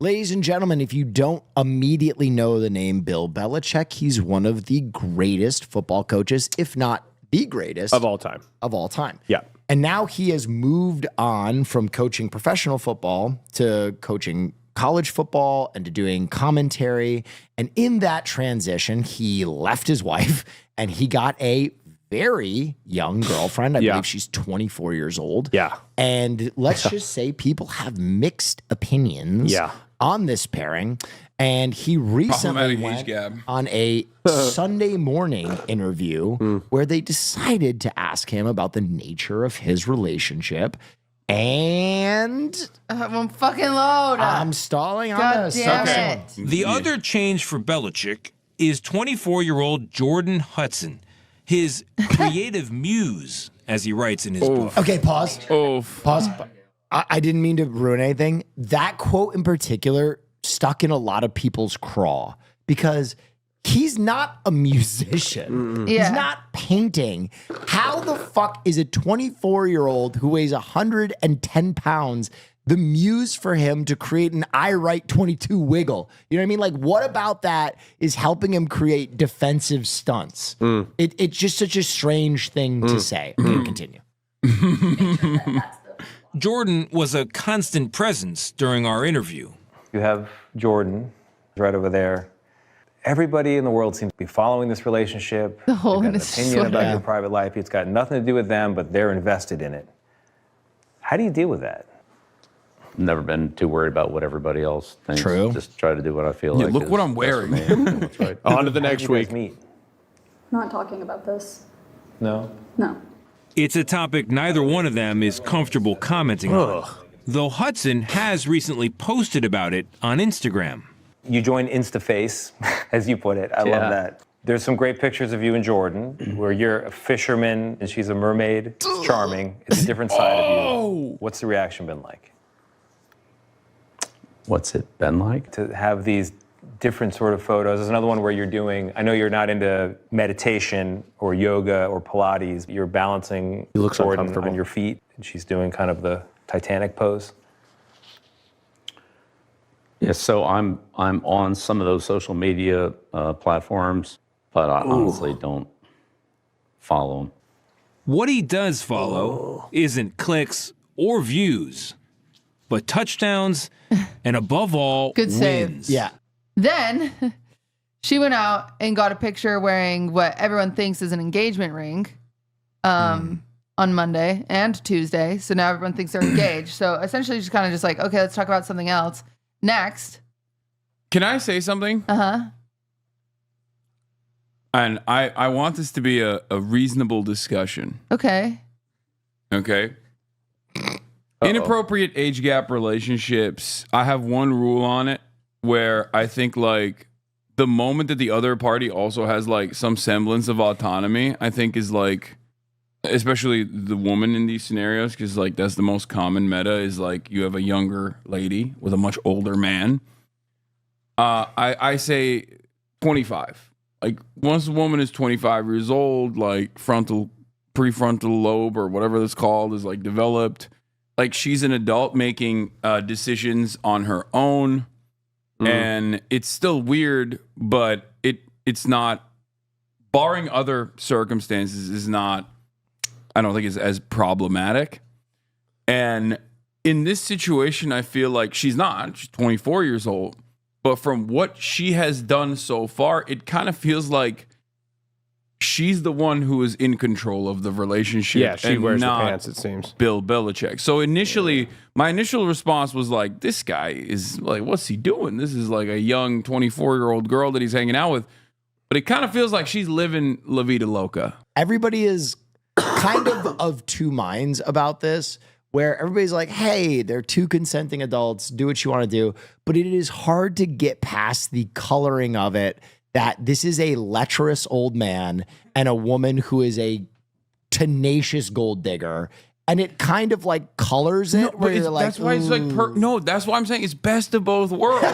Ladies and gentlemen, if you don't immediately know the name Bill Belichick, he's one of the greatest football coaches, if not the greatest. Of all time. Of all time. Yeah. And now he has moved on from coaching professional football to coaching college football and to doing commentary. And in that transition, he left his wife and he got a very young girlfriend. I believe she's 24 years old. Yeah. And let's just say people have mixed opinions on this pairing. And he recently went on a Sunday morning interview where they decided to ask him about the nature of his relationship. And I'm fucking load. I'm stalling on God this. damn Okay. it. The other change for Belichick is 24-year-old Jordan Hudson, his creative muse, as he writes in his book. Okay, pause. Pause. I didn't mean to ruin anything. That quote in particular stuck in a lot of people's craw because he's not a musician. Yeah. He's not painting. How the fuck is a 24-year-old who weighs 110 pounds the muse for him to create an I Write 22 wiggle? You know what I mean? Like, what about that is helping him create defensive stunts? It's just such a strange thing to say. Okay, continue. Jordan was a constant presence during our interview. You have Jordan right over there. Everybody in the world seems to be following this relationship. The hole They've in got an his opinion sweater. about your private life. It's got nothing to do with them, but they're invested in it. How do you deal with that? Never been too worried about what everybody else thinks. True. Just try to do what I feel like. Look is what I'm best wearing. for me. That's right. On to the next How did you week. guys meet? Not talking about this. No? No. It's a topic neither one of them is comfortable commenting on, though Hudson has recently posted about it on Instagram. You joined InstaFace, as you put it. I love that. There's some great pictures of you and Jordan, where you're a fisherman and she's a mermaid. It's charming. It's a different side of you. What's the reaction been like? What's it been like? To have these different sort of photos. There's another one where you're doing, I know you're not into meditation or yoga or Pilates. You're balancing looks Jordan uncomfortable. on your feet, and she's doing kind of the Titanic pose. Yeah, so I'm on some of those social media platforms, but I honestly don't follow them. What he does follow isn't clicks or views, but touchdowns and above all, Good save. wins. Yeah. Then she went out and got a picture wearing what everyone thinks is an engagement ring on Monday and Tuesday. So now everyone thinks they're engaged. So essentially just kind of just like, okay, let's talk about something else. Next. Can I say something? Uh-huh. And I want this to be a reasonable discussion. Okay. Okay? Inappropriate age gap relationships, I have one rule on it where I think like the moment that the other party also has like some semblance of autonomy, I think is like, especially the woman in these scenarios, because like that's the most common meta is like you have a younger lady with a much older man. I say 25. Like once a woman is 25 years old, like prefrontal lobe or whatever that's called is like developed. Like she's an adult making decisions on her own. And it's still weird, but it's not, barring other circumstances, is not, I don't think it's as problematic. And in this situation, I feel like she's 24 years old. But from what she has done so far, it kind of feels like she's the one who is in control of the relationship. Yeah, she and wears the not pants, it seems. Bill Belichick. So initially, my initial response was like, this guy is like, what's he doing? This is like a young 24-year-old girl that he's hanging out with. But it kind of feels like she's living La Vida Loca. Everybody is kind of two minds about this, where everybody's like, hey, they're two consenting adults, do what you want to do. But it is hard to get past the coloring of it that this is a lecherous old man and a woman who is a tenacious gold digger. And it kind of like colors it where you're like, that's why it's like, that's why I'm saying it's best of both worlds.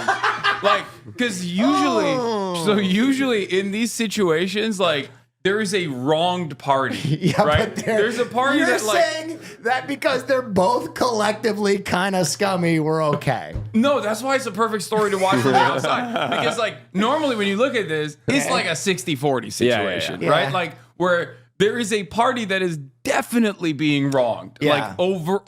Like, because usually in these situations, like, there is a wronged party, right? But There's a party you're that like saying that because they're both collectively kind of scummy, we're okay. No, that's why it's a perfect story to watch from the outside. Because, like, normally when you look at this, it's like a 60-40 situation, Yeah. right? Like, where there is a party that is definitely being wronged, Yeah. like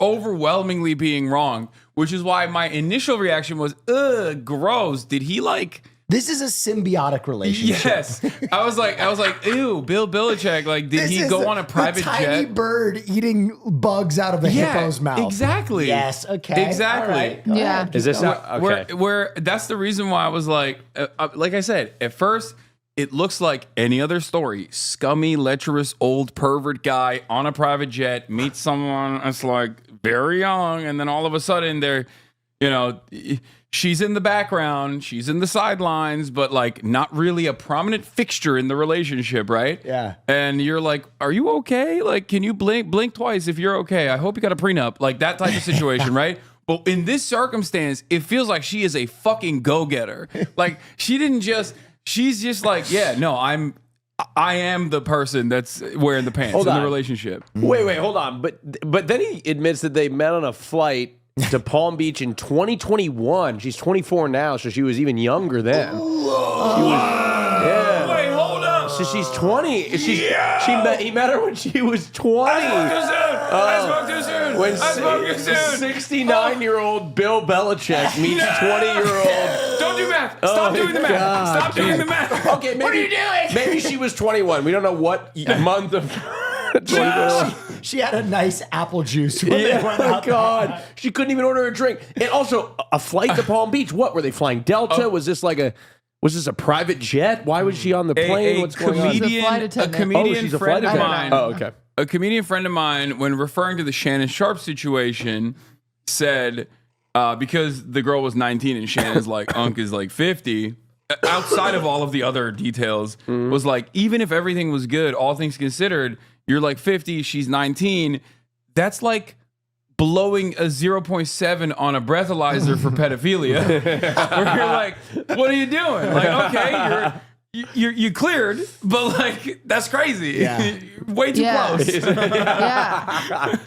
overwhelmingly being wronged, which is why my initial reaction was, ugh, gross. Did he, like... This is a symbiotic relationship. Yes. I was like, ew, Bill Belichick, like, did he go on a private tiny jet? bird eating bugs out of a hippo's mouth. Exactly. Yes, okay. Exactly. All right, go Yeah. ahead. Is this okay? Where that's the reason why I was like I said, at first, it looks like any other story. Scummy, lecherous, old pervert guy on a private jet meets someone that's like very young, and then all of a sudden they're, she's in the background, she's in the sidelines, but like not really a prominent fixture in the relationship, right? Yeah. And you're like, are you okay? Like, can you blink twice if you're okay? I hope you got a prenup. Like that type of situation, right? But in this circumstance, it feels like she is a fucking go-getter. Like she's just like, yeah, no, I am the person that's wearing the pants in the relationship. Wait, hold on. But then he admits that they met on a flight to Palm Beach in 2021. She's 24 now, so she was even younger then. She was, yeah. Wait, hold up. So she's 20. He met her when she was 20. I spoke too soon. When I spoke too soon. 69-year-old Bill Belichick meets 20-year-old. Don't do math. Stop doing the math. God. Stop doing the math. Okay, maybe, what are you doing? Maybe she was 21. We don't know what month of 2021. She had a nice apple juice when they went Oh out. God, she couldn't even order a drink. And also, a flight to Palm Beach. What were they flying? Delta? Was this a private jet? Why was she on the plane? What's going on? She's a flight A attendant. comedian she's a friend flight of attendant. mine. Oh, okay. A comedian friend of mine, when referring to the Shannon Sharp situation, said because the girl was 19 and Shannon's like Unc is like 50. Outside of all of the other details, was like, even if everything was good, all things considered, you're like 50, she's 19. That's like blowing a 0.7 on a breathalyzer for pedophilia. Where you're like, what are you doing? Like, okay, you cleared, but like that's crazy. Yeah. Way too close. Yeah.